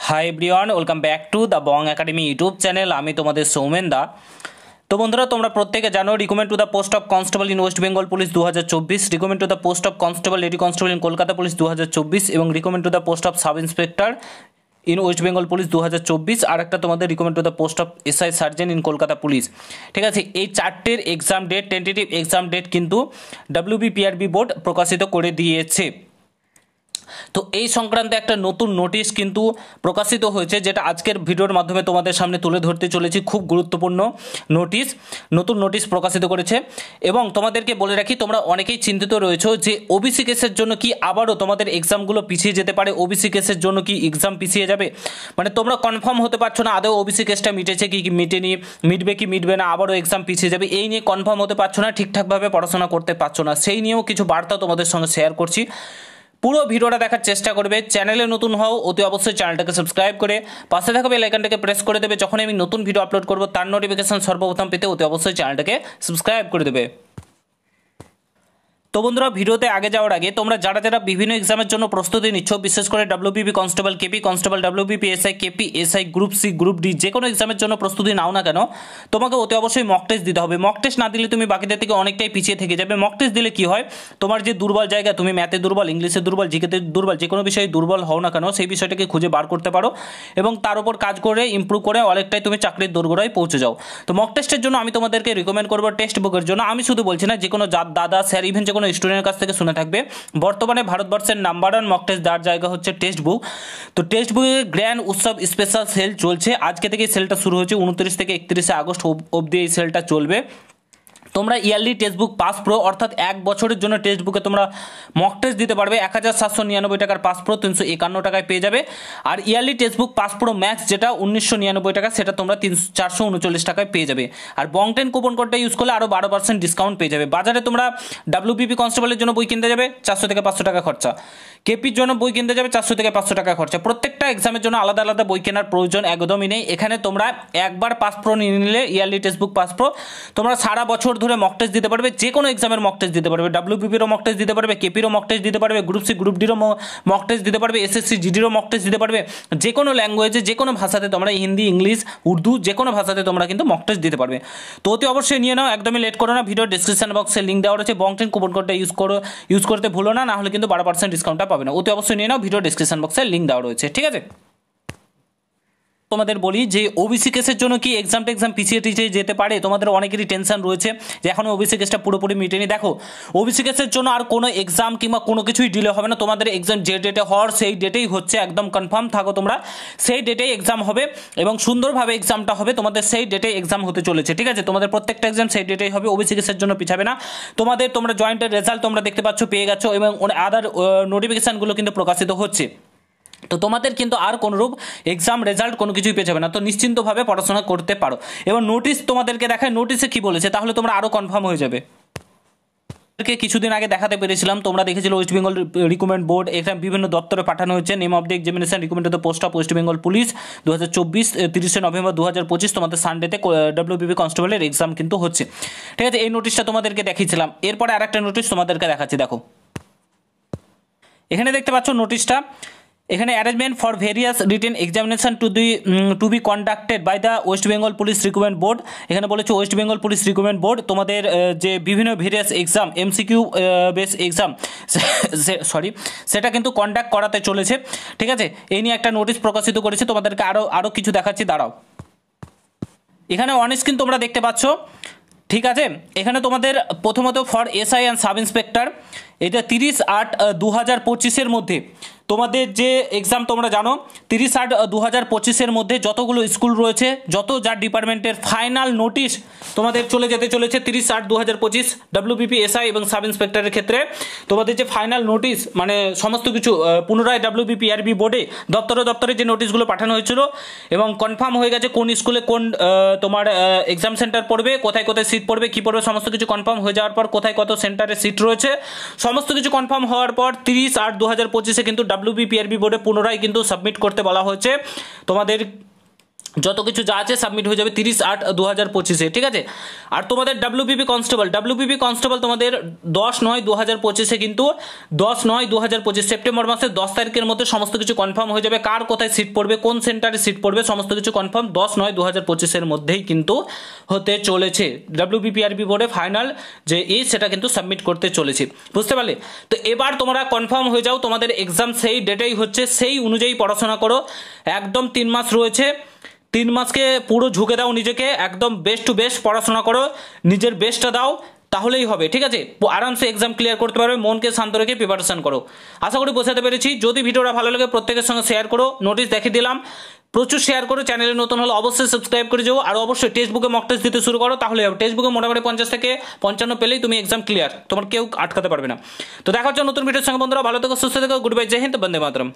Hi everyone, welcome back to the Bong academy YouTube channel. আমি তোমাদের সৌমেন দা। তো বন্ধুরা, তোমরা প্রত্যেকে জানো recommend to the post of constable in West Bengal police 2024, recommend to the post of constable lady constable in Kolkata police 2024 এবং recommend to the post of sub inspector in West Bengal police 2024, আর একটা তোমাদের recommend to the post of SI sergeant in Kolkata police. ঠিক আছে, এই চারটের exam date, tentative exam date কিন্তু WBPRB board প্রকাশিত করে দিয়েছে। তো এই সংক্রান্তে একটা নতুন নোটিশ কিন্তু প্রকাশিত হয়েছে, যেটা আজকের ভিডিওর মাধ্যমে তোমাদের সামনে তুলে ধরতে চলেছি। খুব গুরুত্বপূর্ণ নোটিশ, নতুন নোটিশ প্রকাশিত করেছে। এবং তোমাদেরকে বলে রাখি, তোমরা অনেকেই চিন্তিত রয়েছো যে ওবিসি কেসের জন্য কি আবারও তোমাদের এক্সামগুলো পিছিয়ে যেতে পারে, ওবিসি কেসের জন্য কি এক্সাম পিছিয়ে যাবে, মানে তোমরা কনফার্ম হতে পারছো না আদৌ ওবিসি কেসটা মিটেছে কি মিটেনি, মিটবে কি মিটবে না, আবারও এক্সাম পিছিয়ে যাবে, এই নিয়ে কনফার্ম হতে পারছো না, ঠিকঠাকভাবে পড়াশোনা করতে পারছো না। সেই নিয়েও কিছু বার্তা তোমাদের সঙ্গে শেয়ার করছি। পুরো ভিডিওটা দেখার চেষ্টা করবে। চ্যানেলে নতুন হও অতি অবশ্যই চ্যানেলটাকে সাবস্ক্রাইব করে পাশে থাকা বেল আইকনটাকে প্রেস করে দেবে। যখন আমি নতুন ভিডিও আপলোড করব তার নোটিফিকেশন সর্বপ্রথম পেতে অতি অবশ্যই চ্যানেলটাকে সাবস্ক্রাইব করে দেবে। তো বন্ধুরা, ভিডিওতে আগে যাওয়ার আগে তোমরা যারা যারা বিভিন্ন এক্সামের জন্য প্রস্তুতি নিচ্ছ, বিশেষ করে WBP constable, KP constable, WBP SI, KP SI, group C, group D, যে কোনো এক্সামের জন্য প্রস্তুতি নাও না কেন, তোমাকে অতি অবশ্যই মক টেস্ট দিতে হবে। মক টেস্ট না দিলে তুমি বাকিদের থেকে অনেকটাই পিছিয়ে থেকে যাবে। মক টেস্ট দিলে কি হয়, তোমার যে দুর্বল জায়গা, তুমি ম্যাথে দুর্বল, ইংলিশে দুর্বল, জিকেতে দুর্বল, যে কোনো বিষয়ে দুর্বল হও না কেন, সেই বিষয়টাকে খুঁজে বার করতে পারো এবং তার উপর কাজ করে ইমপ্রুভ করে অনেকটাই তুমি চাকরির দোরগোড়ায় পৌঁছে যাও। তো মক টেস্টের জন্য আমি তোমাদেরকে রিকমেন্ড করবো টেক্সট বুকের জন্য। আমি শুধু বলছি না, যে কোনো দাদা, স্যার, ইভেন যে কোনো স্টুডেন্টের কাছ থেকে শুনে থাকবে, বর্তমানে ভারতবর্ষের নাম্বার 1 মক টেস্ট দেওয়ার জায়গা হচ্ছে টেক্সট বুক। তো টেক্সট বুকে গ্র্যান্ড উৎসব স্পেশাল সেল চলছে। আজকে থেকে সেলটা শুরু হয়েছে, 29 থেকে 31 আগস্ট অবধি এই সেলটা চলবে। তোমরা yearly text book pass pro, অর্থাৎ 1 বছরের জন্য টেক্সট বুকে তোমরা মক টেস্ট দিতে পারবে। 1799 টাকার পাস প্রো 351 টাকায় পেয়ে যাবে। আর yearly text book pass pro max, যেটা 1999 টাকা, সেটা তোমরা 439 টাকায় পেয়ে যাবে। আর বং10 কুপন কোডটা ইউজ করলে আরও 12% ডিসকাউন্ট পেয়ে যাবে। বাজারে তোমরা WBP কনস্টেবলের জন্য বই কিনতে যাবে 400 থেকে 500 টাকা খরচা, কেপির জন্য বই কিনতে যাবে 400 থেকে 500 টাকা খরচা। প্রত্যেকটা এক্সামের জন্য আলাদা আলাদা বই কেনার প্রয়োজন একদমই নেই। এখানে তোমরা একবার পাস প্রো নিয়ে নিলে, yearly text book pass pro, তোমরা সারা বছর ধরে মক টেস্ট দিতে পারবে। যে কোনো এক্সামের মক টেস্ট দিতে পারবে, WBPরও মক টেস্ট দিতে পারবে, কেপিরও মক টেস্ট দিতে পারবে, গ্রুপ সি, গ্রুপ ডিরও মক টেস্ট দিতে পারবে, SSC GDরও মক টেস্ট দিতে পারবে। যে কোনো ল্যাঙ্গুয়েজে, যে কোনো ভাষাতে তোমরা, হিন্দি, ইংলিশ, উর্দু, যে কোনো ভাষাতে তোমরা কিন্তু মক টেস্ট দিতে পারবে। তো অতি অবশ্যই নিয়ে নাও, একদমই লেট করো না। ভিডিও ডিসক্রিপশন বক্সে লিঙ্ক দেওয়া রয়েছে, বং10 কুপন কোডটা ইউজ করতে ভুলো না, না হলে কিন্তু 12% ডিসকাউন্টটা পাবে না। অতি অবশ্যই নিয়ে নাও, ভিডিও ডিসক্রিপশন বক্সে লিঙ্ক দেওয়া রয়েছে। ঠিক আছে, তোমাদের বলি যে ওবিসি কেসের জন্য কি এক্সাম পিছিয়ে যেতে পারে, তোমাদের অনেকেরই টেনশন রয়েছে যে এখনো ওবিসি কেসটা পুরোপুরি মিটেনি। দেখো, ওবিসি কেসের জন্য আর কোনো এক্সাম কিংবা কোনো কিছুই ডিলে হবে না। তোমাদের এক্সাম যে ডেটে হওয়ার সেই ডেটেই হচ্ছে, একদম কনফার্ম থাকো তোমরা, সেই ডেটেই এক্সাম হবে এবং সুন্দরভাবে এক্সামটা হবে। তোমাদের সেই ডেটেই এক্সাম হতে চলেছে। ঠিক আছে, তোমাদের প্রত্যেকটা এক্সাম সেই ডেটেই হবে, ওবিসি কেসের জন্য পিছাবে না। তোমরা জয়েন্টের রেজাল্ট তোমরা দেখতে পাচ্ছ, পেয়ে গেছো, এবং আদার নোটিফিকেশানগুলো কিন্তু প্রকাশিত হচ্ছে। তো তোমাদের কিন্তু আর কোনোরূপ এক্সাম রেজাল্ট কোনো কিছুই পেয়ে যাবে না। তো নিশ্চিন্তভাবে পড়াশোনা করতে পারো। এবার নোটিশ তোমাদেরকে দেখায়, নোটিশে কি বলেছে, তাহলে তোমরা আরও কনফার্ম হয়ে যাবে। কিছুদিন আগে দেখাতে পেরেছিলাম, তোমরা দেখেছিল West Bengal recruitment board exam বিভিন্ন দপ্তরে পাঠানো হয়েছে। Name of the examination recruitment of the post of West Bengal police 2024, 30 November 2025 তোমাদের সানডেতে WBP কনস্টেবলের এক্সাম কিন্তু হচ্ছে। ঠিক আছে, এই নোটিশটা তোমাদেরকে দেখিয়েছিলাম। এরপরে আর একটা নোটিশ তোমাদেরকে দেখাচ্ছি। দেখো, এখানে দেখতে পাচ্ছ নোটিশটা, এখানে arrangement for various written examination to be conducted by the West Bengal Police Recruitment Board. এখানে বলেছে West Bengal Police Recruitment Board তোমাদের যে বিভিন্ন various exam, MCQ base exam, সেটা কিন্তু কন্ডাক্ট করাতে চলেছে। ঠিক আছে, এই নিয়ে একটা নোটিশ প্রকাশিত করেছে। তোমাদেরকে আরও কিছু দেখাচ্ছি, দাঁড়াও। এখানে অন স্ক্রিন তোমরা দেখতে পাচ্ছ। ঠিক আছে, এখানে তোমাদের প্রথমত for SI and sub inspector, এটা 30/8/2025 মধ্যে তোমাদের যে এক্সাম, তোমরা জানো 30/8/2025 মধ্যে যতগুলো স্কুল রয়েছে, যা ডিপার্টমেন্টের ফাইনাল নোটিশ তোমাদের চলে যেতে চলেছে 30/8/2025 WBP SI এবং সাব ইন্সপেক্টরের ক্ষেত্রে। তোমাদের যে ফাইনাল নোটিশ, মানে সমস্ত কিছু পুনরায় WBPRB বোর্ডে দপ্তরে যে নোটিশগুলো পাঠানো হয়েছিল এবং কনফার্ম হয়ে গেছে কোন স্কুলে কোন তোমার এক্সাম সেন্টার পড়বে, কোথায় কোথায় সিট পড়বে, কী পড়বে, সমস্ত কিছু কনফার্ম হয়ে যাওয়ার পর কোথায় কত সেন্টারে সিট রয়েছে, সমস্ত কিছু কনফার্ম হওয়ার পর 30/8/2025 কিন্তু WBPRB বোর্ডে পুনরায় কিন্তু সাবমিট করতে বলা হয়েছে তোমাদের যত কিছু যা আছে সাবমিট হয়ে যাবে 30/8/2025 ঠিক আছে। আর তোমাদের ডাব্লিউবিপি কনস্টেবল তোমাদের 10/9/2025 কিন্তু 10/9/2025 সেপ্টেম্বর মাসের 10 তারিখের মধ্যে সমস্ত কিছু কনফার্ম হয়ে যাবে। কার কোথায় সিট পড়বে, কোন সেন্টারে সিট পড়বে, সমস্ত কিছু কনফার্ম 10/9/2025 মধ্যেই কিন্তু হতে চলেছে। ডাব্লিউবিপিআরবি বোর্ডে ফাইনাল যে সেটা কিন্তু সাবমিট করতে চলেছে, বুঝতে পারলে? তো এবার তোমরা কনফার্ম হয়ে যাও, তোমাদের এক্সাম সেই ডেটেই হচ্ছে, সেই অনুযায়ী পড়াশোনা করো। একদম 3 মাস রয়েছে, 3 মাসকে পুরো ঝুঁকে দাও নিজেকে, একদম বেস্ট টু বেস্ট পড়াশোনা করো, নিজের বেস্টটা দাও, তাহলেই হবে, ঠিক আছে? আরামসে এক্সাম ক্লিয়ার করতে পারবে, মনকে শান্ত রেখে প্রিপারেশন করো। আশা করি বোঝাতে পেরেছি। যদি ভিডিওটা ভালো লাগে প্রত্যেকের সঙ্গে শেয়ার করো, নোটিশ দেখিয়ে দিলাম, প্রচুর শেয়ার করো। চ্যানেলে নতুন হলে অবশ্যই সাবস্ক্রাইব করে যাও। আর অবশ্যই টেক্সট বুকে মক টেস্ট দিতে শুরু করো, তাহলে হবে। টেক্সট বুকে মোটামুটি 50 থেকে 55 পেলেই তুমি এক্সাম ক্লিয়ার, তোমার কেউ আটকাতে পারবে না। তো দেখা হচ্ছে নতুন ভিডিওর সঙ্গে বন্ধুরা, ভালো থেকো, সুস্থ থেকো, গুড বাই, জয় হিন্দ, বন্দে মাতরম।